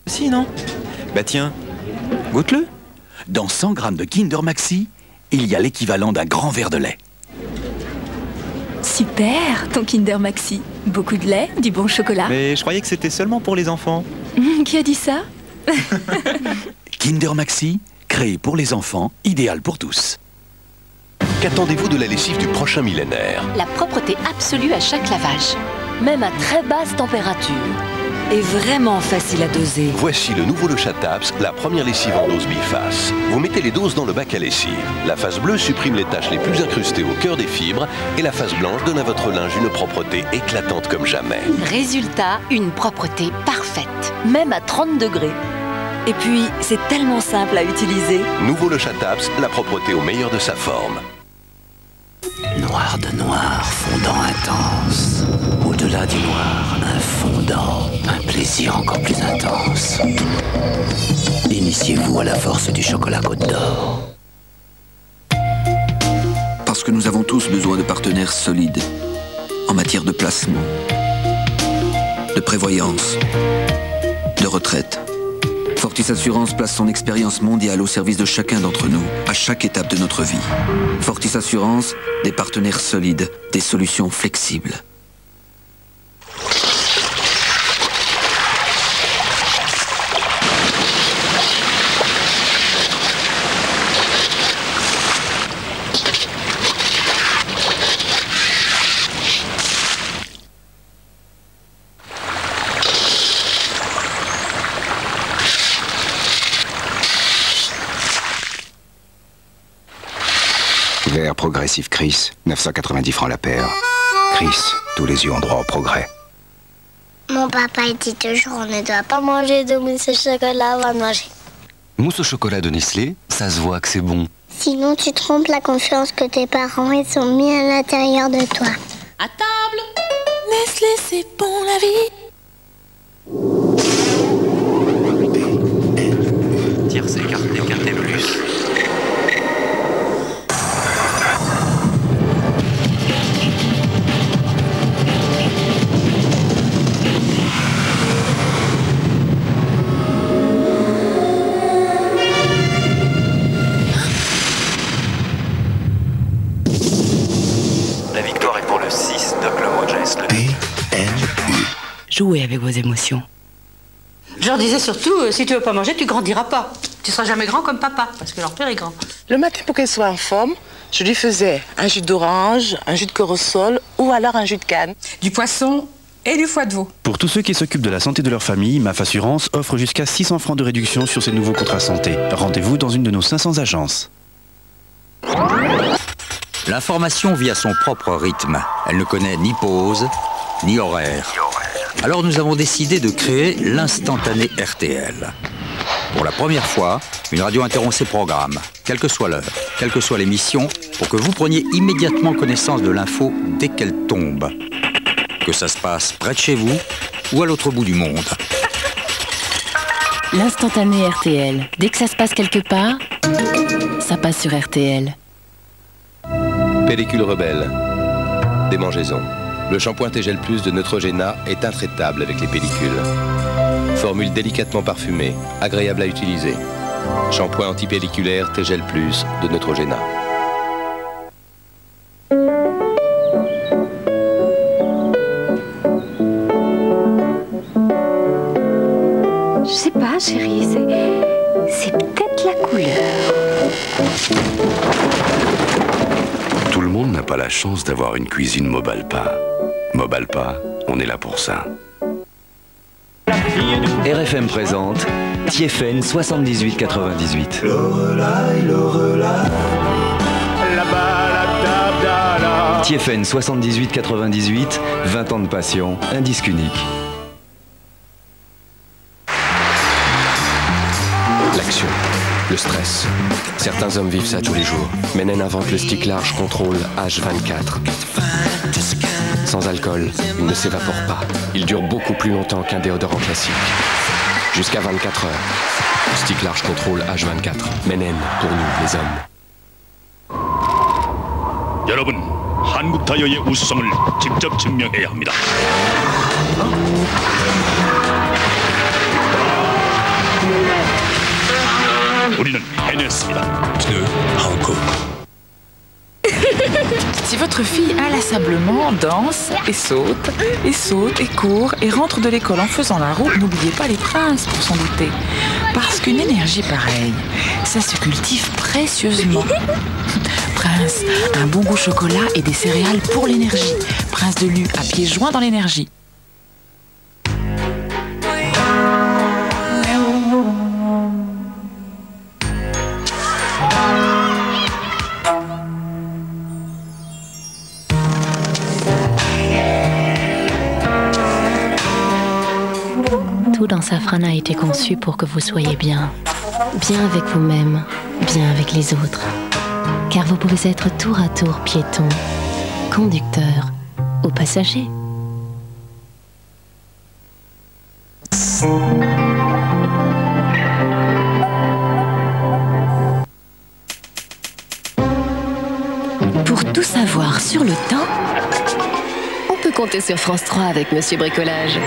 Si, non? Bah tiens, goûte-le. Dans 100 grammes de Kinder Maxi, il y a l'équivalent d'un grand verre de lait. Super, ton Kinder Maxi. Beaucoup de lait, du bon chocolat. Mais je croyais que c'était seulement pour les enfants. Qui a dit ça? Kinder Maxi, créé pour les enfants, idéal pour tous. Qu'attendez-vous de la lessive du prochain millénaire? La propreté absolue à chaque lavage, même à très basse température. Et vraiment facile à doser. Voici le nouveau Le Chat Taps, la première lessive en dose biface. Vous mettez les doses dans le bac à lessive. La face bleue supprime les taches les plus incrustées au cœur des fibres et la face blanche donne à votre linge une propreté éclatante comme jamais. Résultat, une propreté parfaite, même à 30 degrés. Et puis, c'est tellement simple à utiliser. Nouveau Le Chat Taps, la propreté au meilleur de sa forme. Noir de noir, fondant intense. Au-delà du noir, un fondant, un plaisir encore plus intense. Initiez-vous à la force du chocolat Côte d'Or. Parce que nous avons tous besoin de partenaires solides en matière de placement, de prévoyance, de retraite. Fortis Assurance place son expérience mondiale au service de chacun d'entre nous, à chaque étape de notre vie. Fortis Assurance, des partenaires solides, des solutions flexibles. Verre progressif Chris, 990 francs la paire. Chris, tous les yeux ont droit au progrès. Mon papa il dit toujours on ne doit pas manger de mousse au chocolat avant de manger. Mousse au chocolat de Nestlé, ça se voit que c'est bon. Sinon tu trompes la confiance que tes parents ils ont mis à l'intérieur de toi. À table. Nestlé c'est bon la vie. Tiercé écarté, quinté plus. La victoire est pour le 6 de Club Rogers. Jouez avec vos émotions. Je leur disais surtout, si tu veux pas manger, tu grandiras pas. Tu seras jamais grand comme papa, parce que leur père est grand. Le matin, pour qu'elle soit en forme, je lui faisais un jus d'orange, un jus de corossol ou alors un jus de canne. Du poisson et du foie de veau. Pour tous ceux qui s'occupent de la santé de leur famille, MAF Assurance offre jusqu'à 600 francs de réduction sur ces nouveaux contrats santé. Rendez-vous dans une de nos 500 agences. L'information vit à son propre rythme. Elle ne connaît ni pause, ni horaire. Alors nous avons décidé de créer l'instantané RTL. Pour la première fois, une radio interrompt ses programmes, quelle que soit l'heure, quelle que soit l'émission, pour que vous preniez immédiatement connaissance de l'info dès qu'elle tombe. Que ça se passe près de chez vous ou à l'autre bout du monde. L'instantané RTL. Dès que ça se passe quelque part, ça passe sur RTL. Pellicule rebelle. Démangeaison. Le shampoing Tegel Plus de Neutrogena est intraitable avec les pellicules. Formule délicatement parfumée, agréable à utiliser. Shampoing antipelliculaire Tegel Plus de Neutrogena. Je sais pas, chérie, c'est peut-être la couleur. Tout le monde n'a pas la chance d'avoir une cuisine Mobalpa. Mobalpa, on est là pour ça. RFM présente TFN 78-98. TFN 78-98, 20 ans de passion, un disque unique. L'action, le stress. Certains hommes vivent ça tous les jours. Menen invente le stick large contrôle H24. Sans alcool, il ne s'évapore pas. Il dure beaucoup plus longtemps qu'un déodorant classique. Jusqu'à 24 heures. Stick large contrôle H24. Menen, pour nous, les hommes. 여러분, 한국 타이어의 우수성을 직접 증명해야 합니다. 우리는 해냈습니다. Si votre fille inlassablement danse et saute et court et rentre de l'école en faisant la roue, n'oubliez pas les princes pour s'en douter. Parce qu'une énergie pareille, ça se cultive précieusement. Prince, un bon goût chocolat et des céréales pour l'énergie. Prince de Lu, à pieds joints dans l'énergie. Tout dans Safran a été conçu pour que vous soyez bien. Bien avec vous-même, bien avec les autres. Car vous pouvez être tour à tour piéton, conducteur ou passager. Pour tout savoir sur le temps, on peut compter sur France 3 avec Monsieur Bricolage.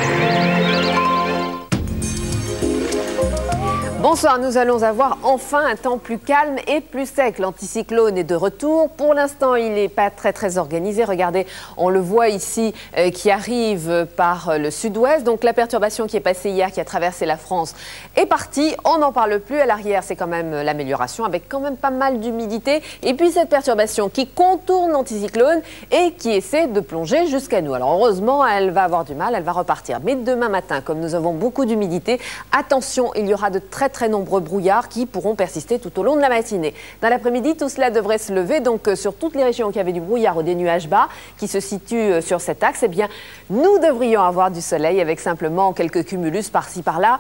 Bonsoir, nous allons avoir enfin un temps plus calme et plus sec. L'anticyclone est de retour. Pour l'instant, il n'est pas très organisé. Regardez, on le voit ici qui arrive par le sud-ouest. Donc la perturbation qui est passée hier, qui a traversé la France, est partie. On n'en parle plus. À l'arrière, c'est quand même l'amélioration avec quand même pas mal d'humidité. Et puis cette perturbation qui contourne l'anticyclone et qui essaie de plonger jusqu'à nous. Alors heureusement, elle va avoir du mal, elle va repartir. Mais demain matin, comme nous avons beaucoup d'humidité, attention, il y aura de très nombreux brouillards qui pourront persister tout au long de la matinée. Dans l'après-midi, tout cela devrait se lever. Donc sur toutes les régions qui avaient du brouillard ou des nuages bas qui se situent sur cet axe, eh bien, nous devrions avoir du soleil avec simplement quelques cumulus par-ci par-là.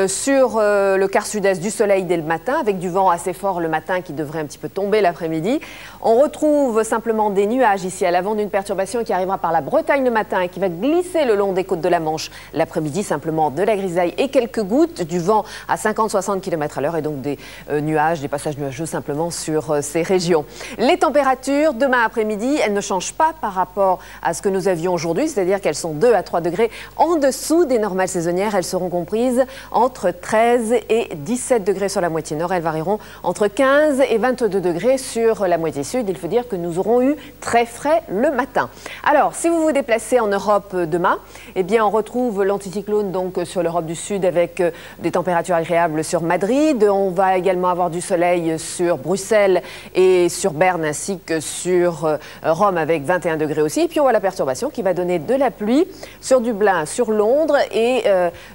Sur le quart sud-est, du soleil dès le matin avec du vent assez fort le matin qui devrait un petit peu tomber l'après-midi. On retrouve simplement des nuages ici à l'avant d'une perturbation qui arrivera par la Bretagne le matin et qui va glisser le long des côtes de la Manche l'après-midi. Simplement de la grisaille et quelques gouttes, du vent à 50-60 km/h et donc des nuages, des passages nuageux simplement sur ces régions. Les températures, demain après-midi, elles ne changent pas par rapport à ce que nous avions aujourd'hui, c'est-à-dire qu'elles sont 2 à 3 degrés en dessous des normales saisonnières. Elles seront comprises entre 13 et 17 degrés sur la moitié nord. Elles varieront entre 15 et 22 degrés sur la moitié sud. Il faut dire que nous aurons eu très frais le matin. Alors, si vous vous déplacez en Europe demain, eh bien, on retrouve l'anticyclone donc sur l'Europe du Sud avec des températures agréable sur Madrid. On va également avoir du soleil sur Bruxelles et sur Berne ainsi que sur Rome avec 21 degrés aussi. Et puis on voit la perturbation qui va donner de la pluie sur Dublin, sur Londres et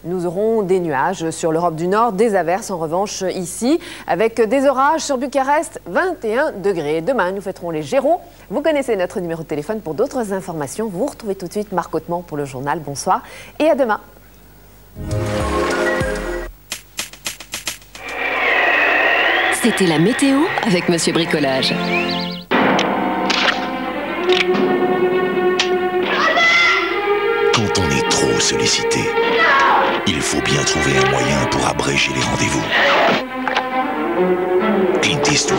nous aurons des nuages sur l'Europe du Nord, des averses en revanche ici avec des orages sur Bucarest, 21 degrés. Demain nous fêterons les Gémeaux. Vous connaissez notre numéro de téléphone pour d'autres informations. Vous retrouvez tout de suite Marc Hautement pour le journal. Bonsoir et à demain. C'était la météo avec Monsieur Bricolage. Quand on est trop sollicité, il faut bien trouver un moyen pour abréger les rendez-vous. Clint Eastwood,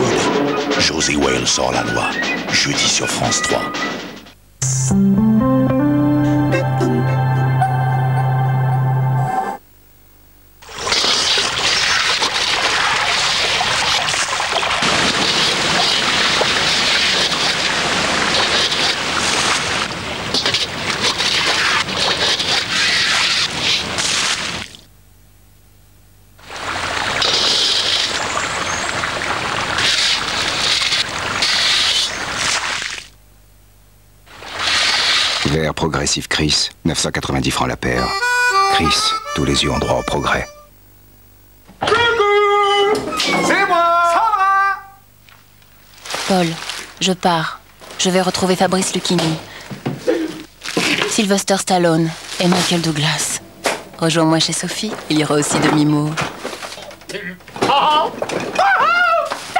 José Wales sort la loi, jeudi sur France 3. Vert progressif Chris, 990 francs la paire. Chris, tous les yeux ont droit au progrès. C'est moi, Sandra! Paul, je pars. Je vais retrouver Fabrice Lucchini, Sylvester Stallone et Michael Douglas. Rejoins-moi chez Sophie, il y aura aussi Demi Moore.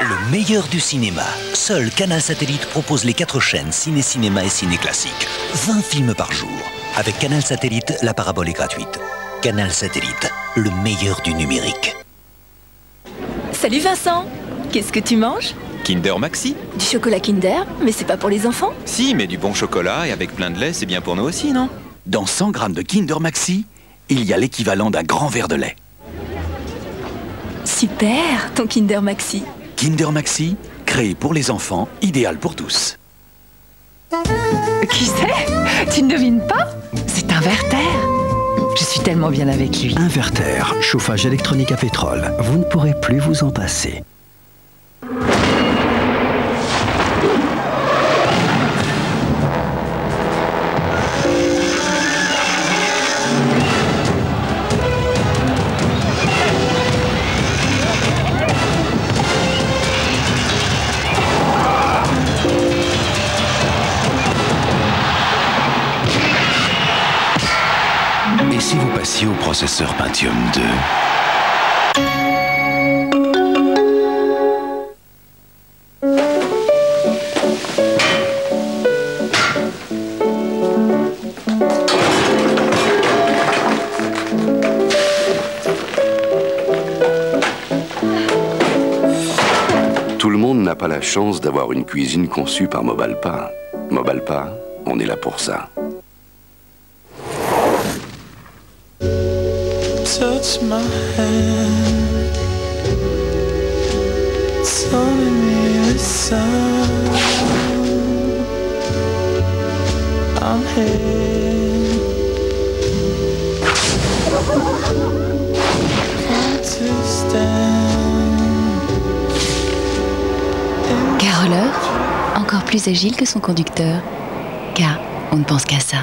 Le meilleur du cinéma. Seul Canal Satellite propose les 4 chaînes Ciné Cinéma et Ciné Classique. 20 films par jour. Avec Canal Satellite, la parabole est gratuite. Canal Satellite, le meilleur du numérique. Salut Vincent, qu'est-ce que tu manges? Kinder Maxi. Du chocolat Kinder, mais c'est pas pour les enfants? Si, mais du bon chocolat et avec plein de lait, c'est bien pour nous aussi, non? Dans 100 grammes de Kinder Maxi, il y a l'équivalent d'un grand verre de lait. Super, ton Kinder Maxi. Kinder Maxi, créé pour les enfants, idéal pour tous. Qui c'est? Tu ne devines pas? C'est un Werther. Je suis tellement bien avec lui. Un Werther, chauffage électronique à pétrole. Vous ne pourrez plus vous en passer. Et si vous passiez au processeur Pentium 2? Tout le monde n'a pas la chance d'avoir une cuisine conçue par Mobalpa. Mobalpa, on est là pour ça. Touch my hand, telling me listen. I'm here to stand. Caroleur, encore plus agile que son conducteur. Car on ne pense qu'à ça.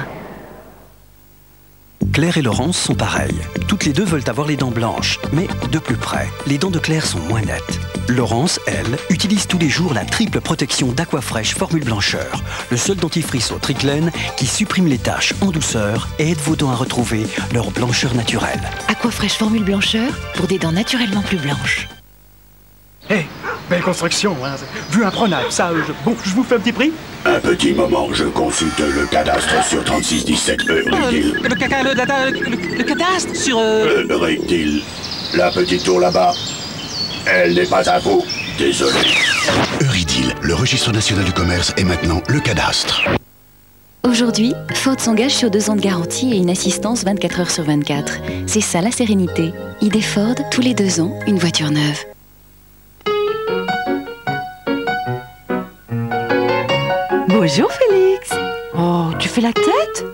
Claire et Laurence sont pareilles. Toutes les deux veulent avoir les dents blanches, mais de plus près. Les dents de Claire sont moins nettes. Laurence, elle, utilise tous les jours la triple protection d'Aquafresh Formule Blancheur, le seul dentifrice au triclène qui supprime les taches en douceur et aide vos dents à retrouver leur blancheur naturelle. Aquafresh Formule Blancheur pour des dents naturellement plus blanches. Hé, belle construction, hein. Vue imprenable, ça, bon, je vous fais un petit prix? Un petit moment, je consulte le cadastre sur 3617 Eurydiel. Le cadastre sur... Eurydiel, la petite tour là-bas, elle n'est pas à vous, désolé. Eurydiel, le registre national du commerce est maintenant le cadastre. Aujourd'hui, Ford s'engage sur 2 ans de garantie et une assistance 24 heures sur 24. C'est ça la sérénité. ID Ford, tous les 2 ans, une voiture neuve. Bonjour Félix. Oh, tu fais la tête?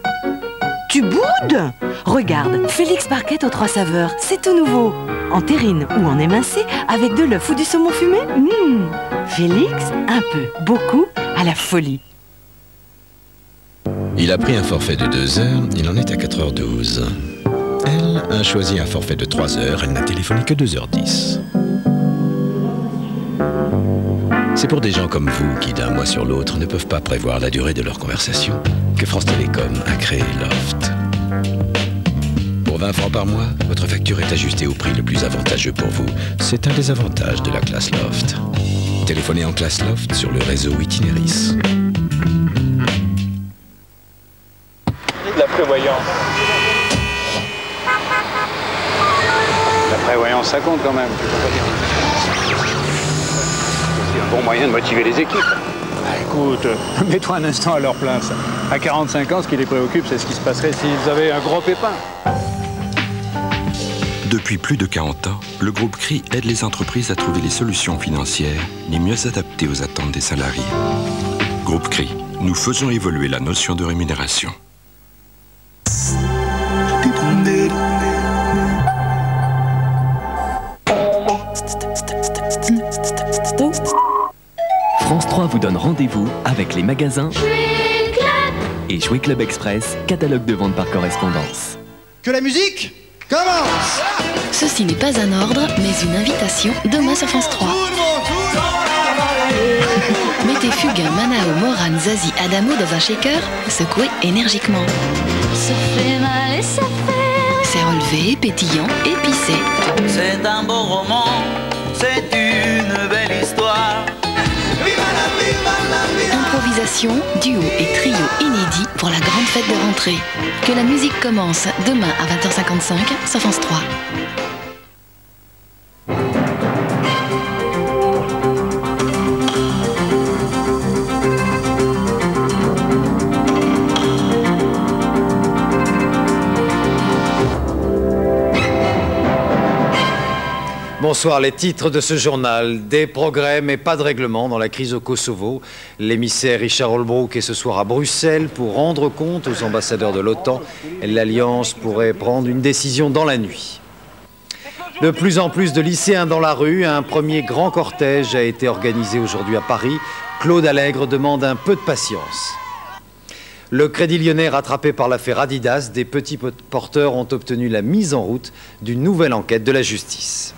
Tu boudes? Regarde, Félix Barquette aux 3 saveurs, c'est tout nouveau. En terrine ou en émincé, avec de l'œuf ou du saumon fumé. Félix, un peu, beaucoup, à la folie. Il a pris un forfait de 2 heures, il en est à 4h12. Elle a choisi un forfait de 3 heures, elle n'a téléphoné que 2h10. C'est pour des gens comme vous qui, d'un mois sur l'autre, ne peuvent pas prévoir la durée de leur conversation que France Télécom a créé Loft. Pour 20 francs par mois, votre facture est ajustée au prix le plus avantageux pour vous. C'est un des avantages de la classe Loft. Téléphonez en classe Loft sur le réseau Itinéris. La prévoyance. La prévoyance, ça compte quand même, tu peux pas dire. C'est un bon moyen de motiver les équipes. Écoute, mets-toi un instant à leur place. À 45 ans, ce qui les préoccupe, c'est ce qui se passerait s'ils avaient un gros pépin. Depuis plus de 40 ans, le groupe CRI aide les entreprises à trouver les solutions financières les mieux adaptées aux attentes des salariés. Groupe CRI, nous faisons évoluer la notion de rémunération. France 3 vous donne rendez-vous avec les magasins et Jouet Club Express, catalogue de vente par correspondance. Que la musique commence! Ceci n'est pas un ordre, mais une invitation demain sur France 3. Mettez Fugain, Manao, Moran, Zazie, Adamo dans un shaker, secouez énergiquement. C'est relevé, pétillant, épicé. C'est un beau roman, c'est une belle histoire. Improvisation, duo et trio inédits pour la grande fête de rentrée. Que la musique commence demain à 20h55 sur France 3. Bon, Bonsoir, les titres de ce journal. Des progrès, mais pas de règlement dans la crise au Kosovo. L'émissaire Richard Holbrooke est ce soir à Bruxelles pour rendre compte aux ambassadeurs de l'OTAN. L'Alliance pourrait prendre une décision dans la nuit. De plus en plus de lycéens dans la rue. Un premier grand cortège a été organisé aujourd'hui à Paris. Claude Allègre demande un peu de patience. Le Crédit Lyonnais rattrapé par l'affaire Adidas, des petits porteurs ont obtenu la mise en route d'une nouvelle enquête de la justice.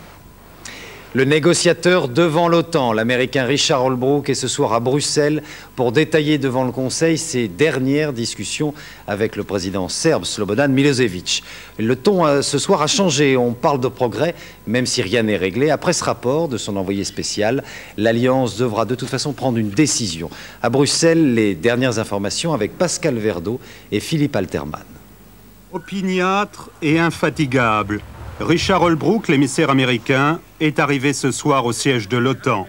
Le négociateur devant l'OTAN, l'Américain Richard Holbrooke, est ce soir à Bruxelles pour détailler devant le Conseil ses dernières discussions avec le président serbe Slobodan Milosevic. Le ton ce soir a changé. On parle de progrès, même si rien n'est réglé. Après ce rapport de son envoyé spécial, l'Alliance devra de toute façon prendre une décision. À Bruxelles, les dernières informations avec Pascal Verdeau et Philippe Alterman. Opiniâtre et infatigable, Richard Holbrooke, l'émissaire américain, est arrivé ce soir au siège de l'OTAN.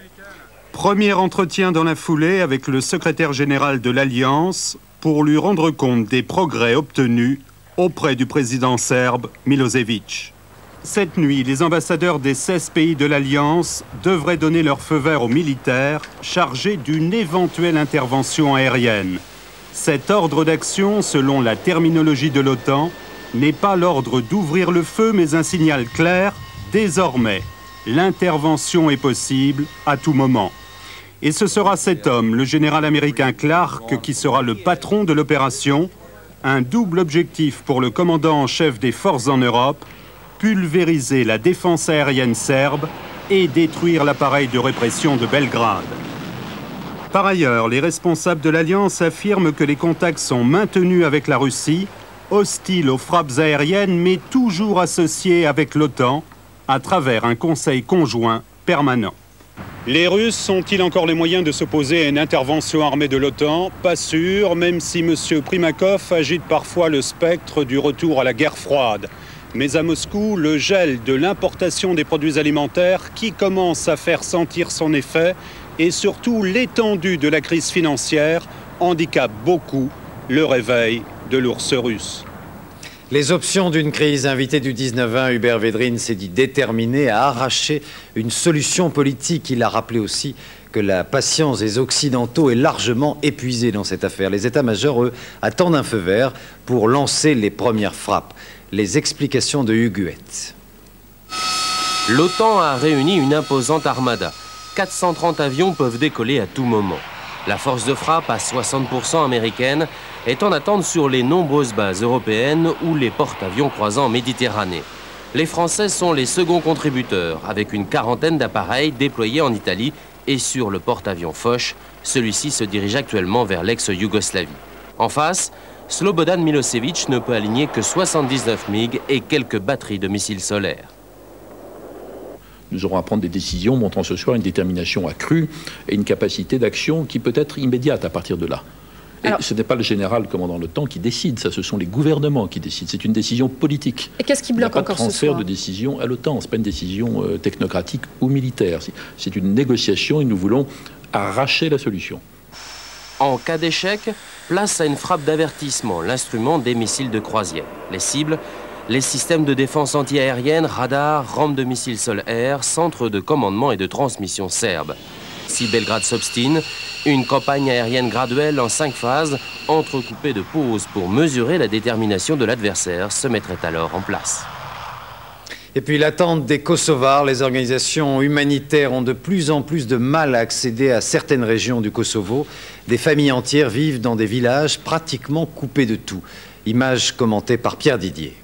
Premier entretien dans la foulée avec le secrétaire général de l'Alliance pour lui rendre compte des progrès obtenus auprès du président serbe Milosevic. Cette nuit, les ambassadeurs des 16 pays de l'Alliance devraient donner leur feu vert aux militaires chargés d'une éventuelle intervention aérienne. Cet ordre d'action, selon la terminologie de l'OTAN, n'est pas l'ordre d'ouvrir le feu, mais un signal clair. Désormais, l'intervention est possible à tout moment. Et ce sera cet homme, le général américain Clark, qui sera le patron de l'opération. Un double objectif pour le commandant en chef des forces en Europe, pulvériser la défense aérienne serbe et détruire l'appareil de répression de Belgrade. Par ailleurs, les responsables de l'Alliance affirment que les contacts sont maintenus avec la Russie, hostile aux frappes aériennes, mais toujours associé avec l'OTAN, à travers un conseil conjoint permanent. Les Russes ont-ils encore les moyens de s'opposer à une intervention armée de l'OTAN? Pas sûr, même si M. Primakov agite parfois le spectre du retour à la guerre froide. Mais à Moscou, le gel de l'importation des produits alimentaires qui commence à faire sentir son effet et surtout l'étendue de la crise financière handicapent beaucoup le réveil de l'ours russe. Les options d'une crise. Invité du 19-20, Hubert Védrine s'est dit déterminé à arracher une solution politique. Il a rappelé aussi que la patience des Occidentaux est largement épuisée dans cette affaire. Les états-majors, eux, attendent un feu vert pour lancer les premières frappes. Les explications de Hugues Huette. L'OTAN a réuni une imposante armada. 430 avions peuvent décoller à tout moment. La force de frappe, à 60% américaine, est en attente sur les nombreuses bases européennes ou les porte-avions croisant en Méditerranée. Les Français sont les seconds contributeurs, avec une quarantaine d'appareils déployés en Italie et sur le porte-avions Foch. Celui-ci se dirige actuellement vers l'ex-Yougoslavie. En face, Slobodan Milosevic ne peut aligner que 79 MiG et quelques batteries de missiles solaires. Nous aurons à prendre des décisions montrant ce soir une détermination accrue et une capacité d'action qui peut être immédiate à partir de là. Et ce n'est pas le général commandant l'OTAN qui décide, ça, ce sont les gouvernements qui décident. C'est une décision politique. Et qu'est-ce qui bloque encore ce soir? Il n'y a pas de transfert de décision à l'OTAN, ce n'est pas une décision technocratique ou militaire. C'est une négociation et nous voulons arracher la solution. En cas d'échec, place à une frappe d'avertissement, l'instrument des missiles de croisière. Les cibles, les systèmes de défense antiaérienne, radars, rampes de missiles sol-air, centres de commandement et de transmission serbes. Si Belgrade s'obstine, une campagne aérienne graduelle en 5 phases, entrecoupée de pauses pour mesurer la détermination de l'adversaire, se mettrait alors en place. Et puis l'attente des Kosovars. Les organisations humanitaires ont de plus en plus de mal à accéder à certaines régions du Kosovo. Des familles entières vivent dans des villages pratiquement coupés de tout. Image commentée par Pierre Didier.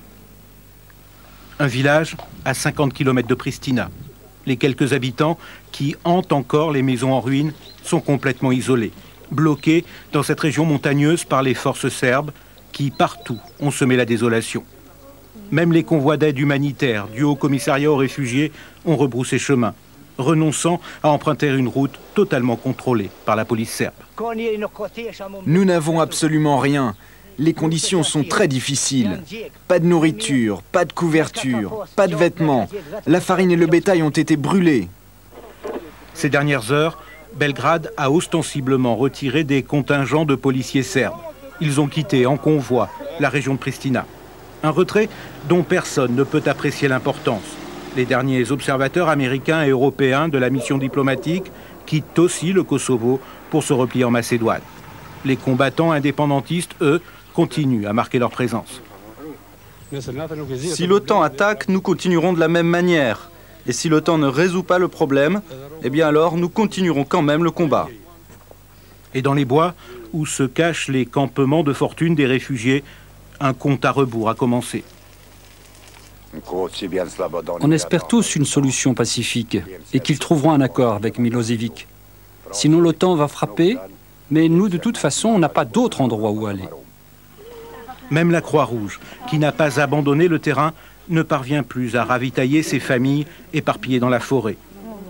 Un village à 50 km de Pristina. Les quelques habitants qui hantent encore les maisons en ruine sont complètement isolés, bloqués dans cette région montagneuse par les forces serbes qui, partout, ont semé la désolation. Même les convois d'aide humanitaire du Haut Commissariat aux réfugiés ont rebroussé chemin, renonçant à emprunter une route totalement contrôlée par la police serbe. Nous n'avons absolument rien. Les conditions sont très difficiles. Pas de nourriture, pas de couverture, pas de vêtements. La farine et le bétail ont été brûlés. Ces dernières heures, Belgrade a ostensiblement retiré des contingents de policiers serbes. Ils ont quitté en convoi la région de Pristina. Un retrait dont personne ne peut apprécier l'importance. Les derniers observateurs américains et européens de la mission diplomatique quittent aussi le Kosovo pour se replier en Macédoine. Les combattants indépendantistes, eux, continuent à marquer leur présence. Si l'OTAN attaque, nous continuerons de la même manière. Et si l'OTAN ne résout pas le problème, eh bien alors nous continuerons quand même le combat. Et dans les bois, où se cachent les campements de fortune des réfugiés, un compte à rebours a commencé. On espère tous une solution pacifique et qu'ils trouveront un accord avec Milosevic. Sinon l'OTAN va frapper, mais nous de toute façon on n'a pas d'autre endroit où aller. Même la Croix-Rouge, qui n'a pas abandonné le terrain, ne parvient plus à ravitailler ses familles éparpillées dans la forêt.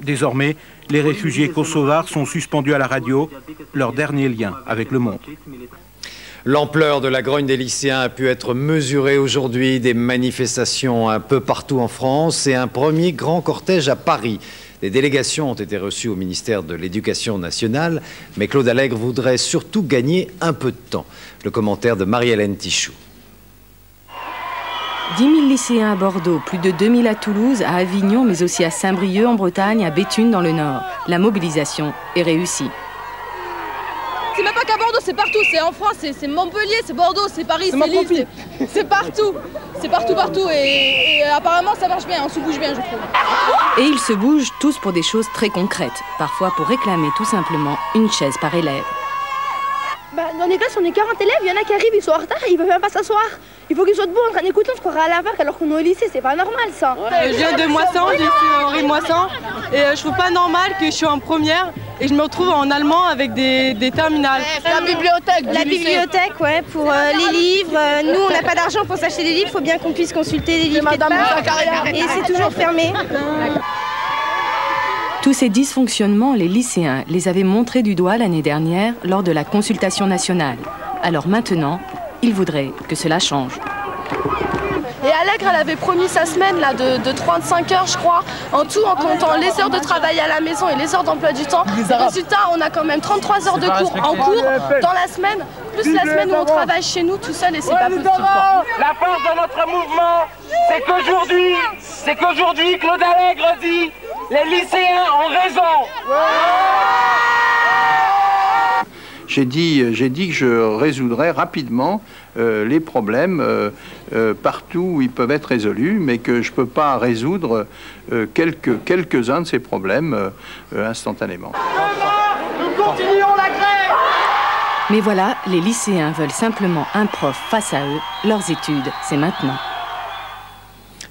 Désormais, les réfugiés kosovars sont suspendus à la radio, leur dernier lien avec le monde. L'ampleur de la grogne des lycéens a pu être mesurée aujourd'hui, des manifestations un peu partout en France et un premier grand cortège à Paris. Des délégations ont été reçues au ministère de l'Éducation nationale, mais Claude Allègre voudrait surtout gagner un peu de temps. Le commentaire de Marie-Hélène Tichou. 10 000 lycéens à Bordeaux, plus de 2 000 à Toulouse, à Avignon, mais aussi à Saint-Brieuc en Bretagne, à Béthune dans le Nord. La mobilisation est réussie. C'est même pas qu'à Bordeaux, c'est partout, c'est en France, c'est Montpellier, c'est Bordeaux, c'est Paris, c'est Lille, c'est partout. C'est partout, partout et apparemment ça marche bien, on se bouge bien je trouve. Et ils se bougent tous pour des choses très concrètes, parfois pour réclamer tout simplement une chaise par élève. Dans les classes on est 40 élèves, il y en a qui arrivent, ils sont en retard, ils peuvent même pas s'asseoir. Il faut qu'ils soient debout en train d'écouter, on se croirait à la vague alors qu'on est au lycée, c'est pas normal ça. Je viens de Moissan, je suis Henri Moissan et je trouve pas normal que je suis en première et je me retrouve en allemand avec des terminales. La bibliothèque, ouais, pour les livres. Nous on n'a pas d'argent pour s'acheter des livres, il faut bien qu'on puisse consulter les livres quelque part. Et c'est toujours fermé. Tous ces dysfonctionnements, les lycéens les avaient montrés du doigt l'année dernière lors de la consultation nationale. Alors maintenant, ils voudraient que cela change. Et Allègre, elle avait promis sa semaine là, de 35 heures, je crois, en tout, en comptant les heures de travail à la maison et les heures d'emploi du temps. Résultat, on a quand même 33 heures de cours en cours dans la semaine, plus la semaine où on travaille chez nous tout seul et c'est pas possible. La force de notre mouvement, c'est qu'aujourd'hui, Claude Allègre dit les lycéens ont raison. J'ai dit que je résoudrais rapidement les problèmes partout où ils peuvent être résolus, mais que je ne peux pas résoudre quelques-uns de ces problèmes instantanément. Nous continuons la grève. Mais voilà, les lycéens veulent simplement un prof face à eux. Leurs études, c'est maintenant.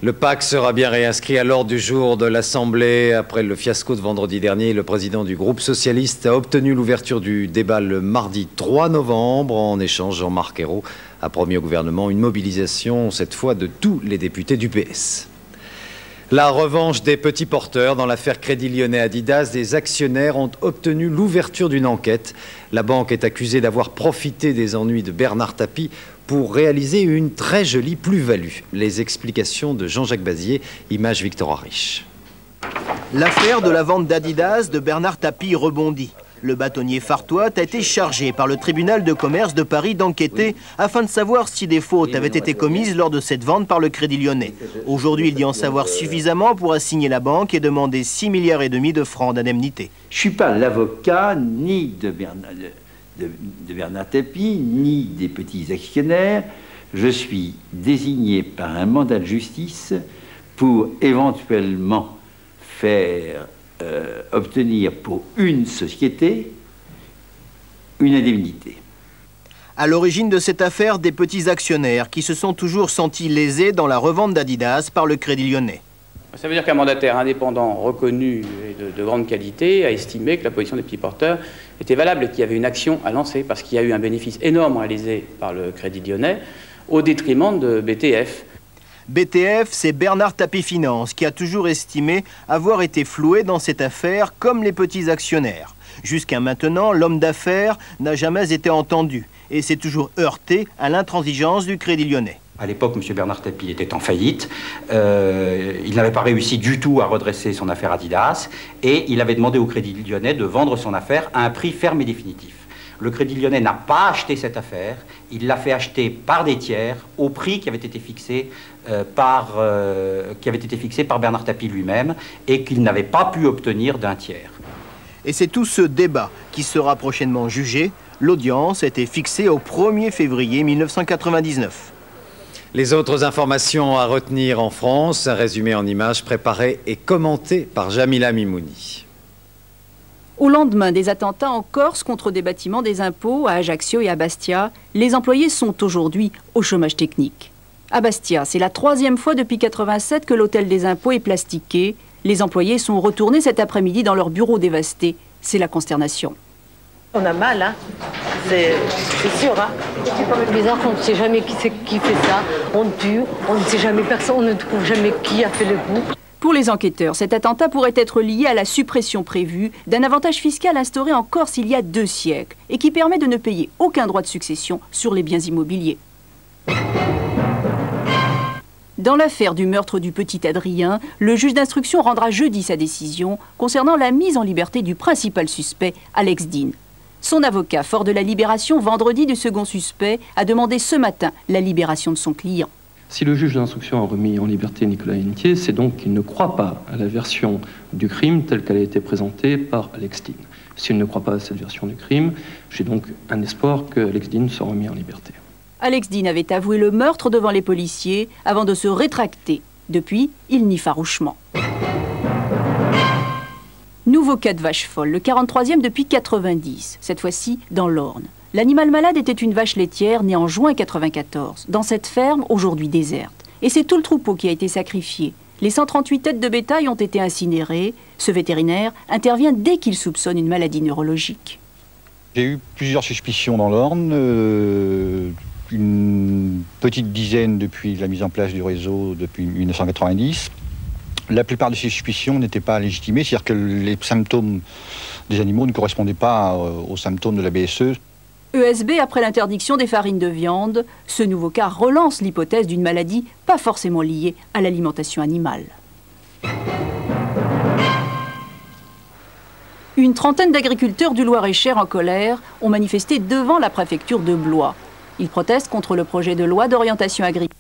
Le PAC sera bien réinscrit à l'ordre du jour de l'Assemblée. Après le fiasco de vendredi dernier, le président du groupe socialiste a obtenu l'ouverture du débat le mardi 3 novembre. En échange, Jean-Marc Ayrault a promis au gouvernement une mobilisation, cette fois de tous les députés du PS. La revanche des petits porteurs dans l'affaire Crédit Lyonnais Adidas, des actionnaires ont obtenu l'ouverture d'une enquête. La banque est accusée d'avoir profité des ennuis de Bernard Tapie pour réaliser une très jolie plus-value. Les explications de Jean-Jacques Bazier, image Victor Riche. L'affaire de la vente d'Adidas de Bernard Tapie rebondit. Le bâtonnier Fartois a été chargé par le tribunal de commerce de Paris d'enquêter afin de savoir si des fautes avaient été commises lors de cette vente par le Crédit Lyonnais. Aujourd'hui, il dit en savoir suffisamment pour assigner la banque et demander 6,5 milliards de francs d'indemnité. Je ne suis pas l'avocat ni de Bernard Tapie, ni des petits actionnaires. Je suis désigné par un mandat de justice pour éventuellement faire obtenir pour une société une indemnité. À l'origine de cette affaire, des petits actionnaires qui se sont toujours sentis lésés dans la revente d'Adidas par le Crédit Lyonnais. Ça veut dire qu'un mandataire indépendant reconnu et de grande qualité a estimé que la position des petits porteurs était valable et qu'il y avait une action à lancer parce qu'il y a eu un bénéfice énorme réalisé par le Crédit Lyonnais au détriment de BTF. BTF, c'est Bernard Tapie Finance qui a toujours estimé avoir été floué dans cette affaire comme les petits actionnaires. Jusqu'à maintenant, l'homme d'affaires n'a jamais été entendu et s'est toujours heurté à l'intransigeance du Crédit Lyonnais. À l'époque, M. Bernard Tapie était en faillite. Il n'avait pas réussi du tout à redresser son affaire Adidas et il avait demandé au Crédit Lyonnais de vendre son affaire à un prix ferme et définitif. Le Crédit Lyonnais n'a pas acheté cette affaire, il l'a fait acheter par des tiers au prix qui avait été fixé par Bernard Tapie lui-même et qu'il n'avait pas pu obtenir d'un tiers. Et c'est tout ce débat qui sera prochainement jugé. L'audience était fixée au 1er février 1999. Les autres informations à retenir en France, un résumé en images préparé et commenté par Jamila Mimouni. Au lendemain des attentats en Corse contre des bâtiments des impôts à Ajaccio et à Bastia, les employés sont aujourd'hui au chômage technique. À Bastia, c'est la 3e fois depuis 1987 que l'hôtel des impôts est plastiqué. Les employés sont retournés cet après-midi dans leurs bureaux dévastés. C'est la consternation. On a mal, hein. C'est sûr, hein. C'est bizarre qu'on ne sait jamais qui fait ça. On tue, on ne sait jamais personne, on ne trouve jamais qui a fait le coup. Pour les enquêteurs, cet attentat pourrait être lié à la suppression prévue d'un avantage fiscal instauré en Corse il y a 2 siècles et qui permet de ne payer aucun droit de succession sur les biens immobiliers. Dans l'affaire du meurtre du petit Adrien, le juge d'instruction rendra jeudi sa décision concernant la mise en liberté du principal suspect, Alex Dean. Son avocat, fort de la libération vendredi du second suspect, a demandé ce matin la libération de son client. Si le juge d'instruction a remis en liberté Nicolas Hennetier, c'est donc qu'il ne croit pas à la version du crime telle qu'elle a été présentée par Alex Dean. S'il ne croit pas à cette version du crime, j'ai donc un espoir que Alex Dean soit remis en liberté. Alex Dean avait avoué le meurtre devant les policiers avant de se rétracter. Depuis, il nie farouchement. Nouveau cas de vache folle, le 43e depuis 90, cette fois-ci dans l'Orne. L'animal malade était une vache laitière née en juin 94, dans cette ferme aujourd'hui déserte. Et c'est tout le troupeau qui a été sacrifié. Les 138 têtes de bétail ont été incinérées. Ce vétérinaire intervient dès qu'il soupçonne une maladie neurologique. J'ai eu plusieurs suspicions dans l'Orne, une petite dizaine depuis la mise en place du réseau depuis 1990. La plupart de ces suspicions n'étaient pas légitimées, c'est-à-dire que les symptômes des animaux ne correspondaient pas aux symptômes de la BSE. ESB, après l'interdiction des farines de viande, ce nouveau cas relance l'hypothèse d'une maladie pas forcément liée à l'alimentation animale. Une trentaine d'agriculteurs du Loir-et-Cher en colère ont manifesté devant la préfecture de Blois. Ils protestent contre le projet de loi d'orientation agricole